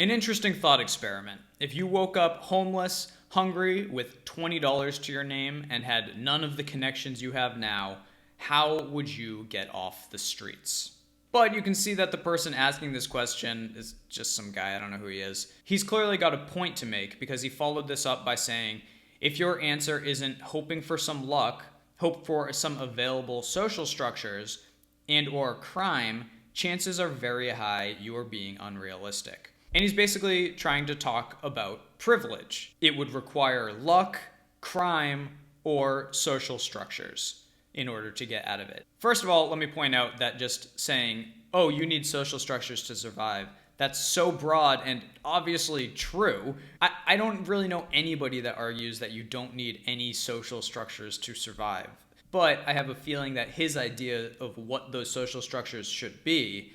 An interesting thought experiment. If you woke up homeless, hungry, with $20 to your name and had none of the connections you have now, how would you get off the streets? But you can see that the person asking this question is just some guy, I don't know who he is. He's clearly got a point to make because he followed this up by saying, if your answer isn't hoping for some luck, hope for some available social structures, and or crime, chances are very high you are being unrealistic. And he's basically trying to talk about privilege. It would require luck, crime, or social structures in order to get out of it. First of all, let me point out that just saying, oh, you need social structures to survive, that's so broad and obviously true. I don't really know anybody that argues that you don't need any social structures to survive. But I have a feeling that his idea of what those social structures should be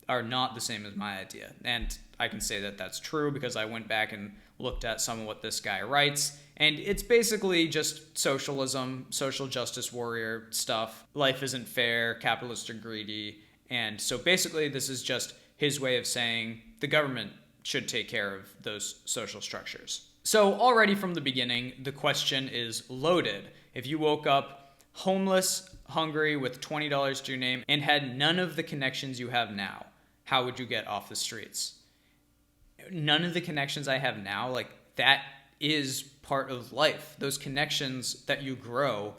are not the same as my idea. And I can say that that's true because I went back and looked at some of what this guy writes. And it's basically just socialism, social justice warrior stuff. Life isn't fair, capitalists are greedy. And so basically this is just his way of saying the government should take care of those social structures. So already from the beginning, the question is loaded. If you woke up homeless, hungry, with $20 to your name, and had none of the connections you have now, how would you get off the streets? None of the connections I have now, like that is part of life. Those connections that you grow,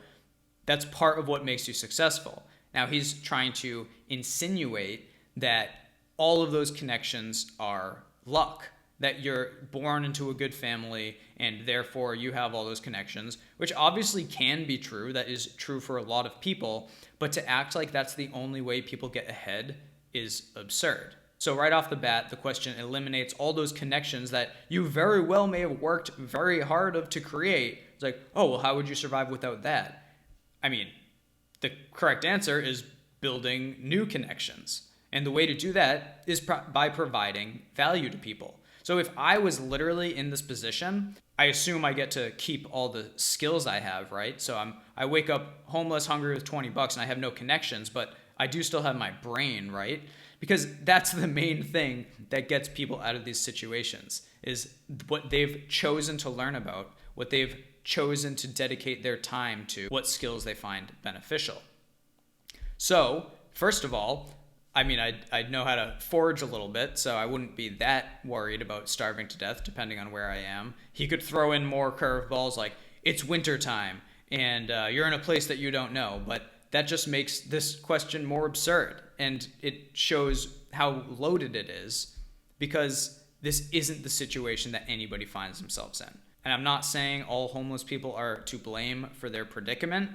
that's part of what makes you successful. Now he's trying to insinuate that all of those connections are luck, that you're born into a good family and therefore you have all those connections, which obviously can be true. That is true for a lot of people, but to act like that's the only way people get ahead is absurd. So right off the bat, the question eliminates all those connections that you very well may have worked very hard to create. It's like, oh, well, how would you survive without that? I mean, the correct answer is building new connections. And the way to do that is by providing value to people. So if I was literally in this position, I assume I get to keep all the skills I have, right? So I wake up homeless, hungry with $20 and I have no connections, but I do still have my brain, right? Because that's the main thing that gets people out of these situations is what they've chosen to learn about, what they've chosen to dedicate their time to, what skills they find beneficial. So first of all, I mean, I'd know how to forage a little bit, so I wouldn't be that worried about starving to death, depending on where I am. He could throw in more curveballs like, it's winter time, and you're in a place that you don't know, but that just makes this question more absurd, and it shows how loaded it is, because this isn't the situation that anybody finds themselves in. And I'm not saying all homeless people are to blame for their predicament,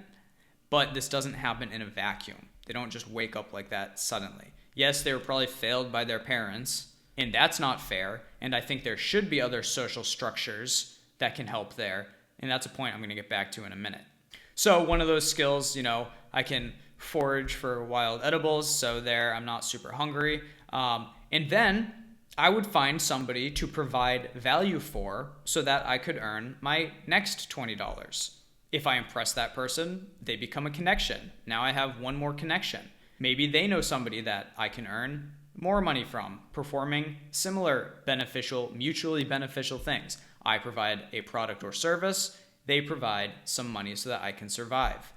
but this doesn't happen in a vacuum. They don't just wake up like that suddenly. Yes, they were probably failed by their parents, and that's not fair, and I think there should be other social structures that can help there, and that's a point I'm going to get back to in a minute. So one of those skills, I can forage for wild edibles, so there I'm not super hungry. And then I would find somebody to provide value for so that I could earn my next $20. If I impress that person, they become a connection. Now I have one more connection. Maybe they know somebody that I can earn more money from, performing similar beneficial, mutually beneficial things. I provide a product or service, they provide some money so that I can survive.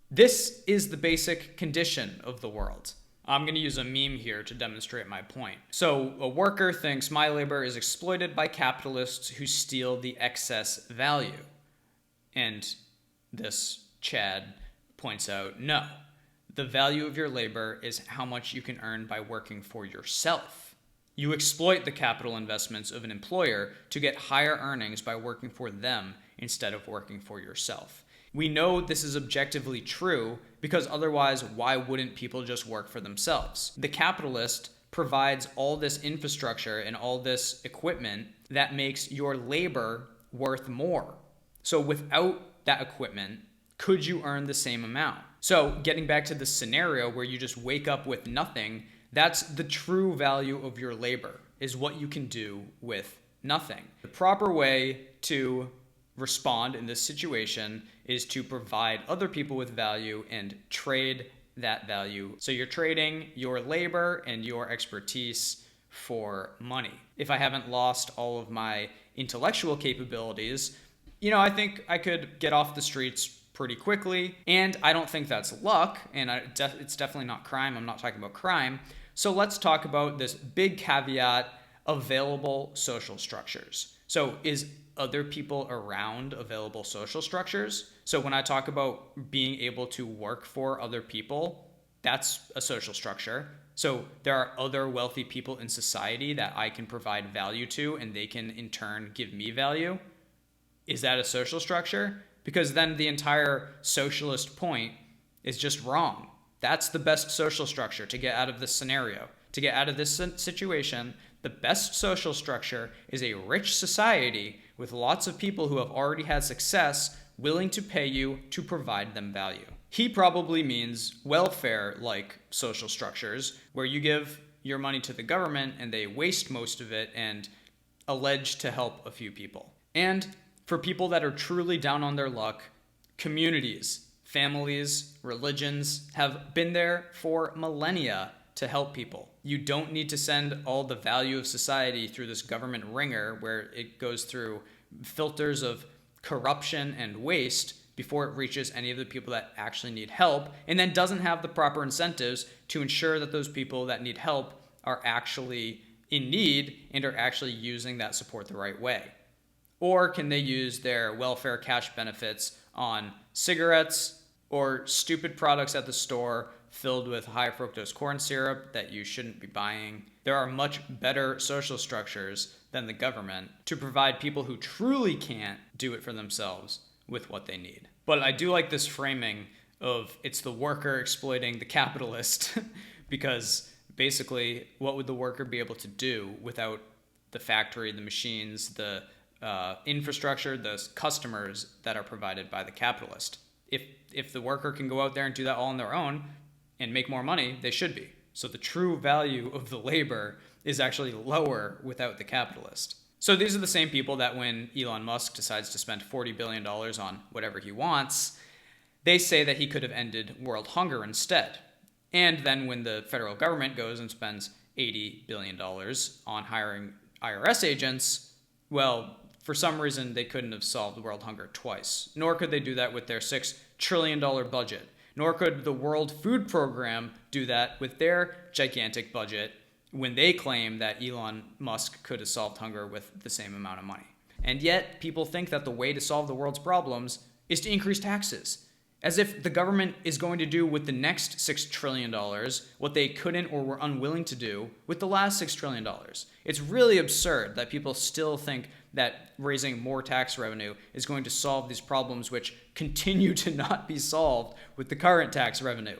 This is the basic condition of the world. I'm going to use a meme here to demonstrate my point. So a worker thinks my labor is exploited by capitalists who steal the excess value. And this Chad points out, no, the value of your labor is how much you can earn by working for yourself. You exploit the capital investments of an employer to get higher earnings by working for them instead of working for yourself. We know this is objectively true because otherwise, why wouldn't people just work for themselves? The capitalist provides all this infrastructure and all this equipment that makes your labor worth more. So without that equipment, could you earn the same amount? So getting back to the scenario where you just wake up with nothing, that's the true value of your labor, is what you can do with nothing. The proper way to respond in this situation is to provide other people with value and trade that value. So you're trading your labor and your expertise for money. If I haven't lost all of my intellectual capabilities, I think I could get off the streets pretty quickly. And I don't think that's luck, and it's definitely not crime. I'm not talking about crime. So let's talk about this big caveat: available social structures. So is other people around available social structures? So when I talk about being able to work for other people, that's a social structure. So there are other wealthy people in society that I can provide value to, and they can in turn give me value. Is that a social structure? Because then the entire socialist point is just wrong. That's the best social structure to get out of this scenario. To get out of this situation, the best social structure is a rich society with lots of people who have already had success willing to pay you to provide them value. He probably means welfare-like social structures where you give your money to the government and they waste most of it and allege to help a few people. And for people that are truly down on their luck, communities, families, religions have been there for millennia to help people. You don't need to send all the value of society through this government ringer where it goes through filters of corruption and waste before it reaches any of the people that actually need help, and then doesn't have the proper incentives to ensure that those people that need help are actually in need and are actually using that support the right way. Or can they use their welfare cash benefits on cigarettes or stupid products at the store filled with high fructose corn syrup that you shouldn't be buying? There are much better social structures than the government to provide people who truly can't do it for themselves with what they need. But I do like this framing of it's the worker exploiting the capitalist because basically what would the worker be able to do without the factory, the machines, the infrastructure, the customers that are provided by the capitalist? If the worker can go out there and do that all on their own and make more money, they should be. So the true value of the labor is actually lower without the capitalist. So these are the same people that when Elon Musk decides to spend $40 billion on whatever he wants, they say that he could have ended world hunger instead. And then when the federal government goes and spends $80 billion on hiring IRS agents, well, for some reason they couldn't have solved world hunger twice. Nor could they do that with their $6 trillion budget. Nor could the World Food Program do that with their gigantic budget when they claim that Elon Musk could have solved hunger with the same amount of money. And yet, people think that the way to solve the world's problems is to increase taxes, as if the government is going to do with the next $6 trillion what they couldn't or were unwilling to do with the last $6 trillion. It's really absurd that people still think that raising more tax revenue is going to solve these problems which continue to not be solved with the current tax revenue.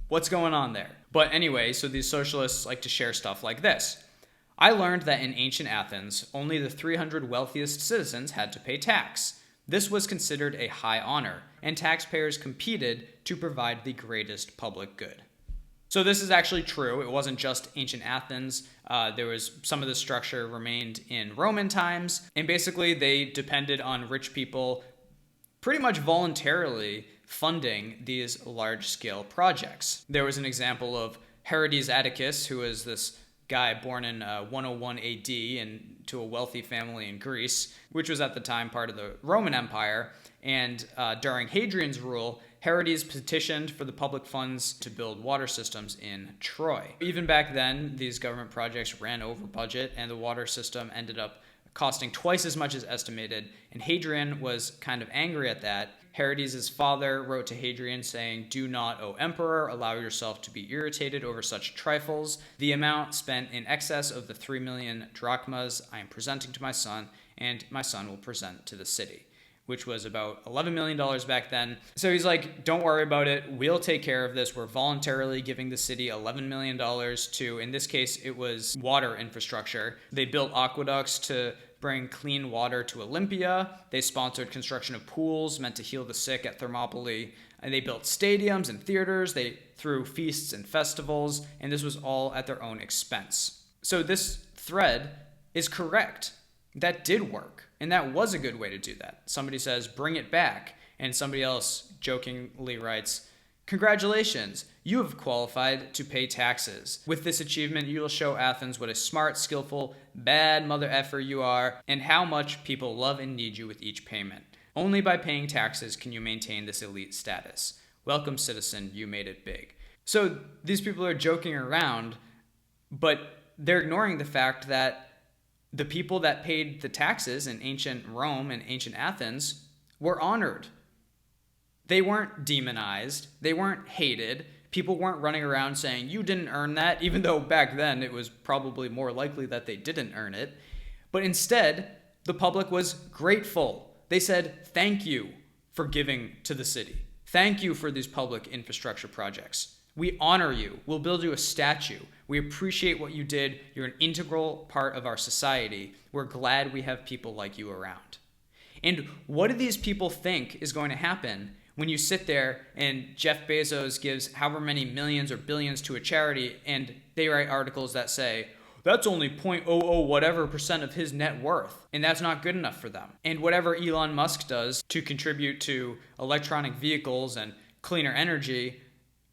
What's going on there? But anyway, so these socialists like to share stuff like this. I learned that in ancient Athens, only the 300 wealthiest citizens had to pay tax. This was considered a high honor, and taxpayers competed to provide the greatest public good. So this is actually true. It wasn't just ancient Athens. There was some of the structure remained in Roman times, and basically they depended on rich people pretty much voluntarily funding these large-scale projects. There was an example of Herodes Atticus, who was this guy born in 101 AD into a wealthy family in Greece, which was at the time part of the Roman Empire. And during Hadrian's rule, Herodes petitioned for the public funds to build water systems in Troy. Even back then, these government projects ran over budget, and the water system ended up costing twice as much as estimated, and Hadrian was kind of angry at that. Herodes' father wrote to Hadrian saying, "Do not, O emperor, allow yourself to be irritated over such trifles. The amount spent in excess of the 3 million drachmas I am presenting to my son, and my son will present to the city," which was about $11 million back then. So he's like, don't worry about it. We'll take care of this. We're voluntarily giving the city $11 million to, in this case, it was water infrastructure. They built aqueducts to bring clean water to Olympia. They sponsored construction of pools meant to heal the sick at Thermopylae. And they built stadiums and theaters. They threw feasts and festivals. And this was all at their own expense. So this thread is correct. That did work. And that was a good way to do that. Somebody says, bring it back. And somebody else jokingly writes, Congratulations, you have qualified to pay taxes. With this achievement, you will show Athens what a smart, skillful, bad mother effer you are, and how much people love and need you with each payment. Only by paying taxes can you maintain this elite status. Welcome, citizen, you made it big. So these people are joking around, but they're ignoring the fact that the people that paid the taxes in ancient Rome and ancient Athens were honored. They weren't demonized. They weren't hated. People weren't running around saying, you didn't earn that, even though back then it was probably more likely that they didn't earn it. But instead, the public was grateful. They said, thank you for giving to the city. Thank you for these public infrastructure projects. We honor you. We'll build you a statue. We appreciate what you did. You're an integral part of our society. We're glad we have people like you around. And what do these people think is going to happen when you sit there and Jeff Bezos gives however many millions or billions to a charity and they write articles that say, that's only 0.00 whatever percent of his net worth, and that's not good enough for them. And whatever Elon Musk does to contribute to electronic vehicles and cleaner energy,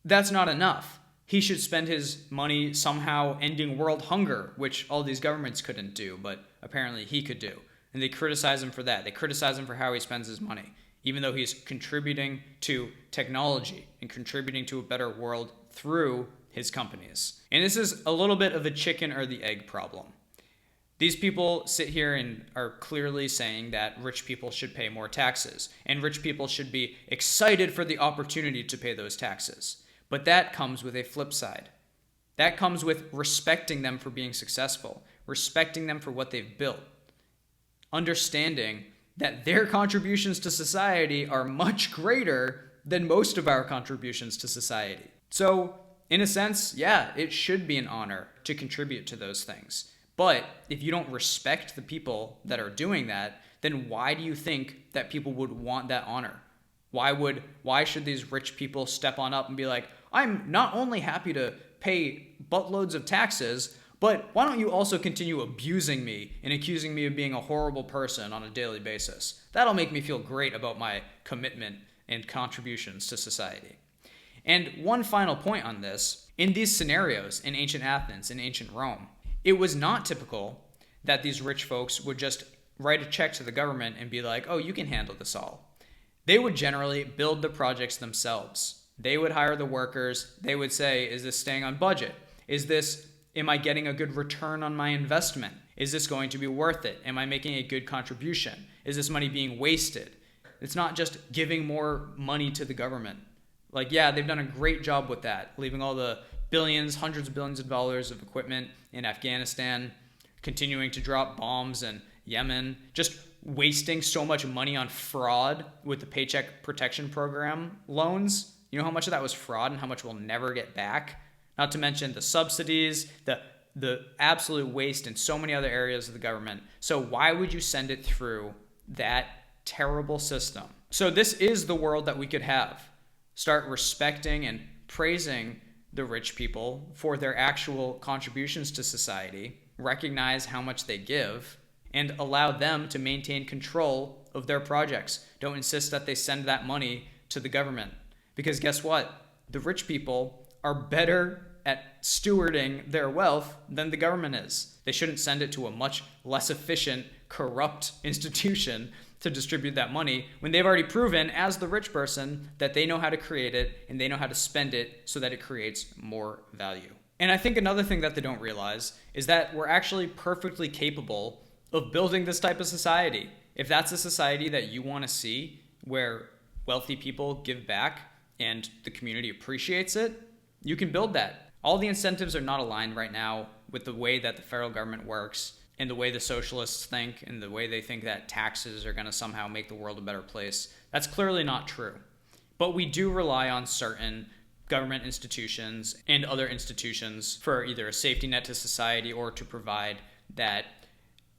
that's not enough. He should spend his money somehow ending world hunger, which all these governments couldn't do, but apparently he could do. And they criticize him for that. They criticize him for how he spends his money, even though he's contributing to technology and contributing to a better world through his companies. And this is a little bit of a chicken or the egg problem. These people sit here and are clearly saying that rich people should pay more taxes, and rich people should be excited for the opportunity to pay those taxes. But that comes with a flip side. That comes with respecting them for being successful, respecting them for what they've built, understanding that their contributions to society are much greater than most of our contributions to society. So, in a sense, yeah, it should be an honor to contribute to those things. But if you don't respect the people that are doing that, then why do you think that people would want that honor? Why should these rich people step on up and be like, I'm not only happy to pay buttloads of taxes, but why don't you also continue abusing me and accusing me of being a horrible person on a daily basis? That'll make me feel great about my commitment and contributions to society. And one final point on this, in these scenarios in ancient Athens, in ancient Rome, it was not typical that these rich folks would just write a check to the government and be like, oh, you can handle this all. They would generally build the projects themselves. They would hire the workers. They would say, is this staying on budget? Am I getting a good return on my investment? Is this going to be worth it? Am I making a good contribution? Is this money being wasted? It's not just giving more money to the government. Like, yeah, they've done a great job with that, leaving all the billions, hundreds of billions of dollars of equipment in Afghanistan, continuing to drop bombs in Yemen, just wasting so much money on fraud with the Paycheck Protection Program loans. You know how much of that was fraud and how much we'll never get back? Not to mention the subsidies, the absolute waste in so many other areas of the government. So why would you send it through that terrible system? So this is the world that we could have. Start respecting and praising the rich people for their actual contributions to society, recognize how much they give, and allow them to maintain control of their projects. Don't insist that they send that money to the government. Because guess what? The rich people are better at stewarding their wealth than the government is. They shouldn't send it to a much less efficient, corrupt institution to distribute that money when they've already proven as the rich person that they know how to create it and they know how to spend it so that it creates more value. And I think another thing that they don't realize is that we're actually perfectly capable of building this type of society. If that's a society that you want to see where wealthy people give back and the community appreciates it, you can build that. All the incentives are not aligned right now with the way that the federal government works and the way the socialists think and the way they think that taxes are going to somehow make the world a better place. That's clearly not true. But we do rely on certain government institutions and other institutions for either a safety net to society or to provide that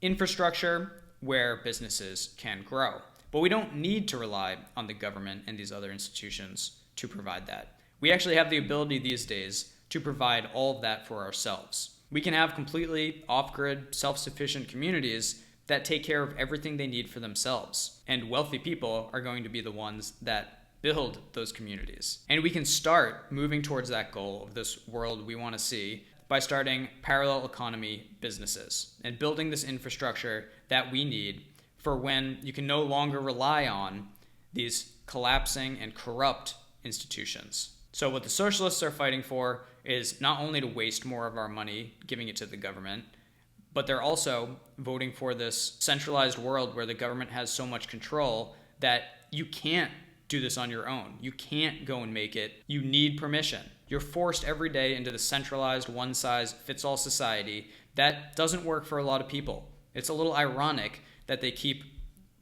infrastructure where businesses can grow. But we don't need to rely on the government and these other institutions to provide that. We actually have the ability these days to provide all of that for ourselves. We can have completely off-grid, self-sufficient communities that take care of everything they need for themselves. And wealthy people are going to be the ones that build those communities. And we can start moving towards that goal of this world we want to see by starting parallel economy businesses and building this infrastructure that we need for when you can no longer rely on these collapsing and corrupt institutions. So what the socialists are fighting for is not only to waste more of our money giving it to the government, but they're also voting for this centralized world where the government has so much control that you can't do this on your own. You can't go and make it. You need permission. You're forced every day into the centralized one-size-fits-all society that doesn't work for a lot of people. It's a little ironic that they keep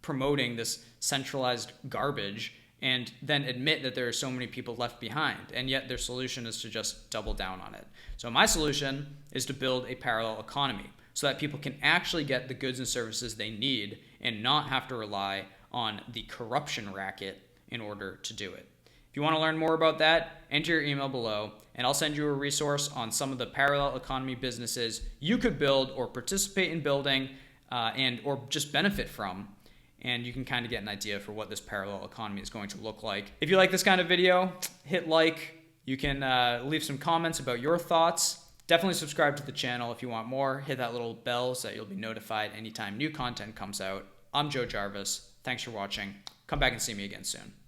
promoting this centralized garbage and then admit that there are so many people left behind, and yet their solution is to just double down on it. So my solution is to build a parallel economy so that people can actually get the goods and services they need and not have to rely on the corruption racket in order to do it. If you want to learn more about that, enter your email below, and I'll send you a resource on some of the parallel economy businesses you could build or participate in building or just benefit from. And you can kind of get an idea for what this parallel economy is going to look like. If you like this kind of video, hit like. You can leave some comments about your thoughts. Definitely subscribe to the channel if you want more. Hit that little bell so that you'll be notified anytime new content comes out. I'm Joe Jarvis. Thanks for watching. Come back and see me again soon.